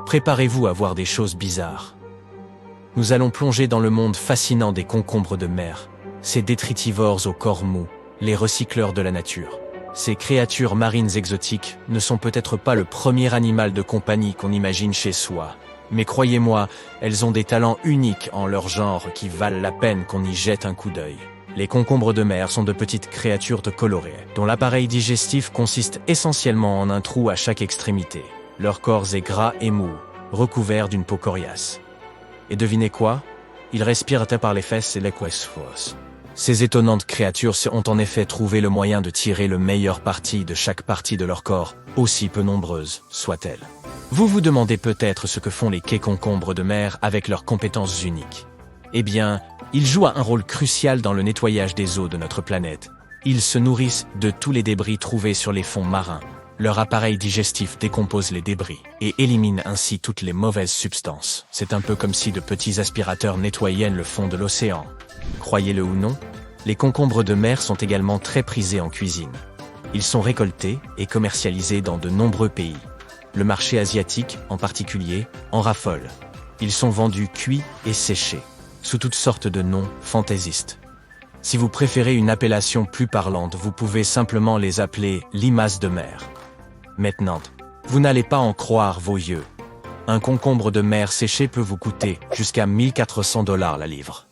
Préparez-vous à voir des choses bizarres. Nous allons plonger dans le monde fascinant des concombres de mer, ces détritivores au corps mou, les recycleurs de la nature. Ces créatures marines exotiques ne sont peut-être pas le premier animal de compagnie qu'on imagine chez soi. Mais croyez-moi, elles ont des talents uniques en leur genre qui valent la peine qu'on y jette un coup d'œil. Les concombres de mer sont de petites créatures colorées, dont l'appareil digestif consiste essentiellement en un trou à chaque extrémité. Leur corps est gras et mou, recouvert d'une peau coriace. Et devinez quoi? Ils respirent par les fesses et les cuisses. Ces étonnantes créatures ont en effet trouvé le moyen de tirer le meilleur parti de chaque partie de leur corps, aussi peu nombreuses soient-elles. Vous vous demandez peut-être ce que font les quais-concombres de mer avec leurs compétences uniques. Eh bien, ils jouent un rôle crucial dans le nettoyage des eaux de notre planète. Ils se nourrissent de tous les débris trouvés sur les fonds marins. Leur appareil digestif décompose les débris et élimine ainsi toutes les mauvaises substances. C'est un peu comme si de petits aspirateurs nettoyaient le fond de l'océan. Croyez-le ou non, les concombres de mer sont également très prisés en cuisine. Ils sont récoltés et commercialisés dans de nombreux pays. Le marché asiatique, en particulier, en raffole. Ils sont vendus cuits et séchés, sous toutes sortes de noms fantaisistes. Si vous préférez une appellation plus parlante, vous pouvez simplement les appeler limaces de mer. Maintenant, vous n'allez pas en croire vos yeux. Un concombre de mer séché peut vous coûter jusqu'à 1400 $ la livre.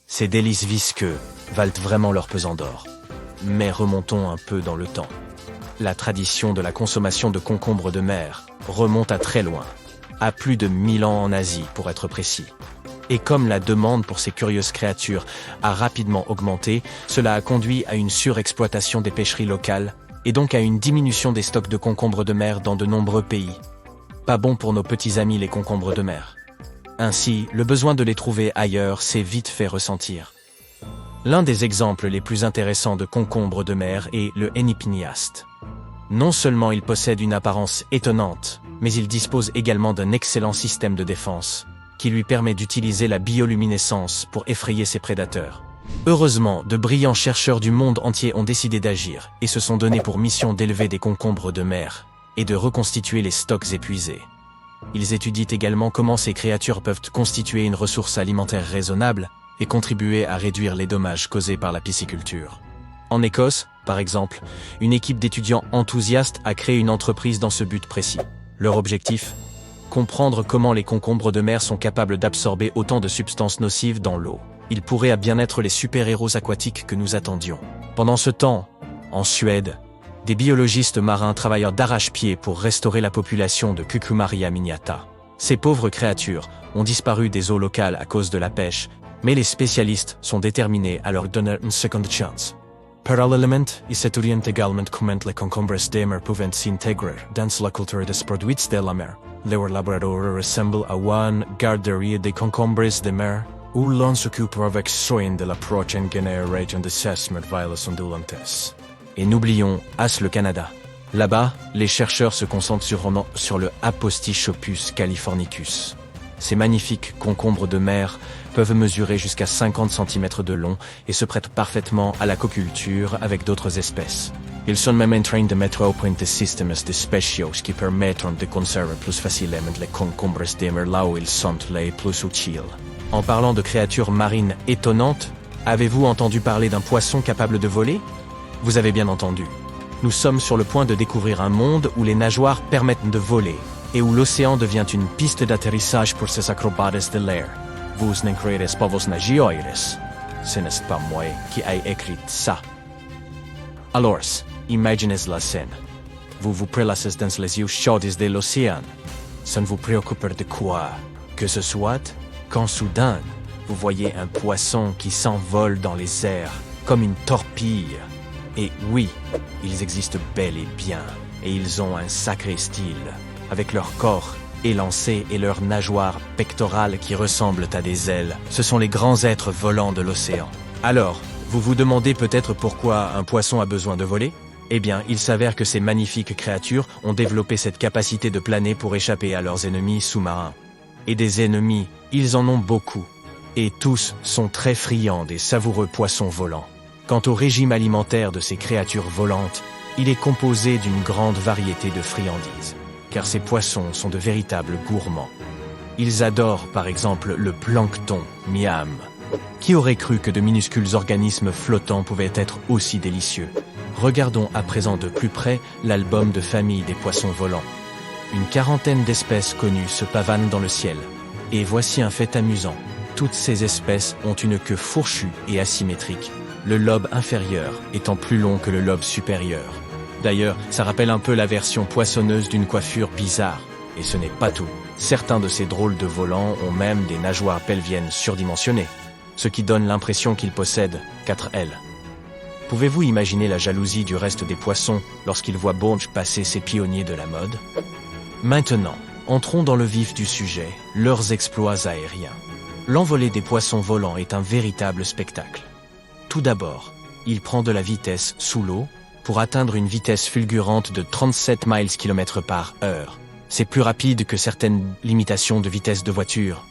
Ces délices visqueux valent vraiment leur pesant d'or. Mais remontons un peu dans le temps. La tradition de la consommation de concombres de mer remonte à très loin, à plus de 1000 ans en Asie pour être précis. Et comme la demande pour ces curieuses créatures a rapidement augmenté, cela a conduit à une surexploitation des pêcheries locales et donc à une diminution des stocks de concombres de mer dans de nombreux pays. Pas bon pour nos petits amis les concombres de mer. Ainsi, le besoin de les trouver ailleurs s'est vite fait ressentir. L'un des exemples les plus intéressants de concombres de mer est le Henipiniaste. Non seulement il possède une apparence étonnante, mais il dispose également d'un excellent système de défense, qui lui permet d'utiliser la bioluminescence pour effrayer ses prédateurs. Heureusement, de brillants chercheurs du monde entier ont décidé d'agir et se sont donnés pour mission d'élever des concombres de mer et de reconstituer les stocks épuisés. Ils étudient également comment ces créatures peuvent constituer une ressource alimentaire raisonnable et contribuer à réduire les dommages causés par la pisciculture. En Écosse, par exemple, une équipe d'étudiants enthousiastes a créé une entreprise dans ce but précis. Leur objectif? Comprendre comment les concombres de mer sont capables d'absorber autant de substances nocives dans l'eau. Ils pourraient bien être les super-héros aquatiques que nous attendions. Pendant ce temps, en Suède, des biologistes marins travaillent d'arrache-pied pour restaurer la population de Cucumaria miniata. Ces pauvres créatures ont disparu des eaux locales à cause de la pêche, mais les spécialistes sont déterminés à leur donner une seconde chance. Parallèlement, ils s'étudient également comment les concombres de mer peuvent s'intégrer dans la culture des produits de la mer. Leur laboratoire ressemble à une garderie des concombres de mer, où l'on s'occupe avec soin de la prochaine génération de sesmes virus ondulantes. Et n'oublions le Canada. Là-bas, les chercheurs se concentrent sur le Apostichopus californicus. Ces magnifiques concombres de mer peuvent mesurer jusqu'à 50 cm de long et se prêtent parfaitement à l'aquaculture avec d'autres espèces. Ils sont même en train de mettre au point des systèmes de spéciaux qui permettent de conserver plus facilement les concombres de mer là où ils sont les plus utiles. En parlant de créatures marines étonnantes, avez-vous entendu parler d'un poisson capable de voler? Vous avez bien entendu. Nous sommes sur le point de découvrir un monde où les nageoires permettent de voler et où l'océan devient une piste d'atterrissage pour ces acrobates de l'air. Vous n'en croirez pas vos nageoires. Ce n'est pas moi qui ai écrit ça. Alors, imaginez la scène. Vous vous prélassez dans les yeux chauds de l'océan. Ça ne vous préoccupe de quoi que ce soit, quand soudain, vous voyez un poisson qui s'envole dans les airs, comme une torpille. Et oui, ils existent bel et bien, et ils ont un sacré style, avec leur corps élancé et leurs nageoires pectorales qui ressemblent à des ailes. Ce sont les grands êtres volants de l'océan. Alors, vous vous demandez peut-être pourquoi un poisson a besoin de voler? Eh bien, il s'avère que ces magnifiques créatures ont développé cette capacité de planer pour échapper à leurs ennemis sous-marins. Et des ennemis, ils en ont beaucoup. Et tous sont très friands des savoureux poissons volants. Quant au régime alimentaire de ces créatures volantes, il est composé d'une grande variété de friandises. car ces poissons sont de véritables gourmands. Ils adorent par exemple le plancton, miam. Qui aurait cru que de minuscules organismes flottants pouvaient être aussi délicieux? Regardons à présent de plus près l'album de famille des poissons volants. Une quarantaine d'espèces connues se pavanent dans le ciel. Et voici un fait amusant. Toutes ces espèces ont une queue fourchue et asymétrique, le lobe inférieur étant plus long que le lobe supérieur. D'ailleurs, ça rappelle un peu la version poissonneuse d'une coiffure bizarre. Et ce n'est pas tout. Certains de ces drôles de volants ont même des nageoires pelviennes surdimensionnées, ce qui donne l'impression qu'ils possèdent 4 ailes. Pouvez-vous imaginer la jalousie du reste des poissons lorsqu'ils voient Bunch passer ces pionniers de la mode? Maintenant, entrons dans le vif du sujet, leurs exploits aériens. L'envolée des poissons volants est un véritable spectacle. Tout d'abord, il prend de la vitesse sous l'eau pour atteindre une vitesse fulgurante de 37 miles km/h. C'est plus rapide que certaines limitations de vitesse de voiture.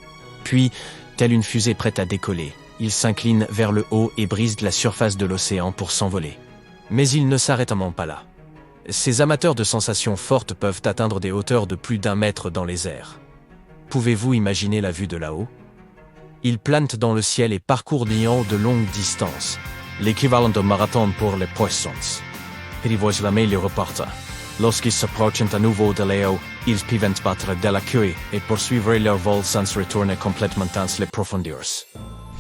Puis, telle une fusée prête à décoller, il s'incline vers le haut et brise la surface de l'océan pour s'envoler. Mais il ne s'arrête pas là. Ces amateurs de sensations fortes peuvent atteindre des hauteurs de plus d'1 mètre dans les airs. Pouvez-vous imaginer la vue de là-haut? Ils planent dans le ciel et parcourent de longues distances, l'équivalent de marathon pour les poissons. Il voit la meilleure reporter. Lorsqu'ils s'approchent à nouveau de là-haut, ils peuvent battre de la queue et poursuivre leur vol sans retourner complètement dans les profondeurs.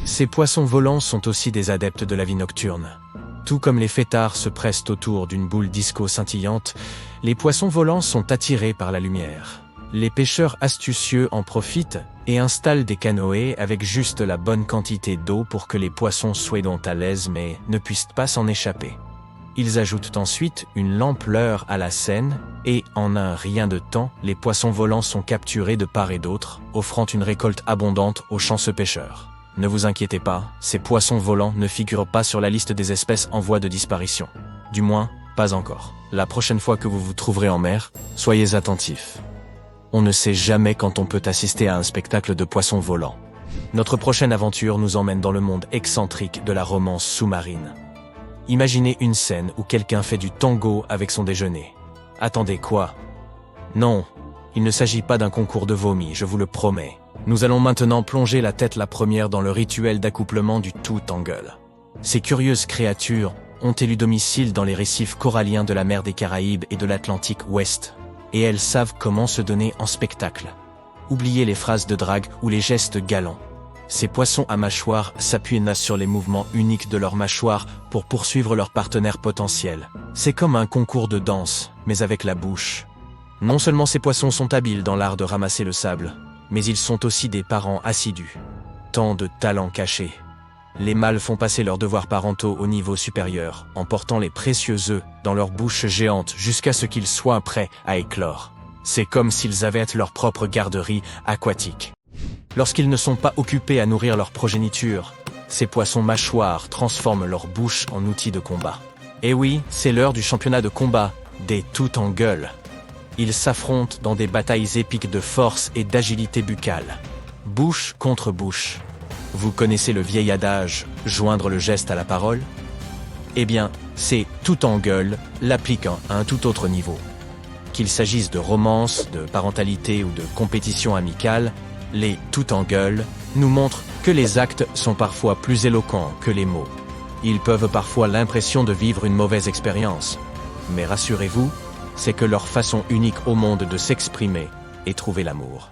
Ces poissons volants sont aussi des adeptes de la vie nocturne. Tout comme les fêtards se pressent autour d'une boule disco scintillante, les poissons volants sont attirés par la lumière. Les pêcheurs astucieux en profitent et installent des canoës avec juste la bonne quantité d'eau pour que les poissons soient donc à l'aise mais ne puissent pas s'en échapper. Ils ajoutent ensuite une lampe leurre à la scène et, en un rien de temps, les poissons volants sont capturés de part et d'autre, offrant une récolte abondante aux chanceux pêcheurs. Ne vous inquiétez pas, ces poissons volants ne figurent pas sur la liste des espèces en voie de disparition. Du moins, pas encore. La prochaine fois que vous vous trouverez en mer, soyez attentifs. On ne sait jamais quand on peut assister à un spectacle de poissons volants. Notre prochaine aventure nous emmène dans le monde excentrique de la romance sous-marine. Imaginez une scène où quelqu'un fait du tango avec son déjeuner. Attendez, quoi? Non, il ne s'agit pas d'un concours de vomi, je vous le promets. Nous allons maintenant plonger la tête la première dans le rituel d'accouplement du tout en gueule. Ces curieuses créatures ont élu domicile dans les récifs coralliens de la mer des Caraïbes et de l'Atlantique Ouest, et elles savent comment se donner en spectacle. Oubliez les phrases de drague ou les gestes galants. Ces poissons à mâchoire s'appuient sur les mouvements uniques de leur mâchoire pour poursuivre leur partenaire potentiel. C'est comme un concours de danse, mais avec la bouche. Non seulement ces poissons sont habiles dans l'art de ramasser le sable, mais ils sont aussi des parents assidus. Tant de talents cachés. Les mâles font passer leurs devoirs parentaux au niveau supérieur, en portant les précieux œufs dans leur bouche géante jusqu'à ce qu'ils soient prêts à éclore. C'est comme s'ils avaient leur propre garderie aquatique. Lorsqu'ils ne sont pas occupés à nourrir leur progéniture, ces poissons mâchoires transforment leur bouche en outil de combat. Et oui, c'est l'heure du championnat de combat, des tout en gueule. Ils s'affrontent dans des batailles épiques de force et d'agilité buccale. Bouche contre bouche. Vous connaissez le vieil adage « joindre le geste à la parole » ? Eh bien, c'est tout en gueule, l'appliquant à un tout autre niveau. Qu'il s'agisse de romance, de parentalité ou de compétition amicale, les tout en gueule nous montrent que les actes sont parfois plus éloquents que les mots. Ils peuvent parfois l'impression de vivre une mauvaise expérience. Mais rassurez-vous, c'est que leur façon unique au monde de s'exprimer et trouver l'amour.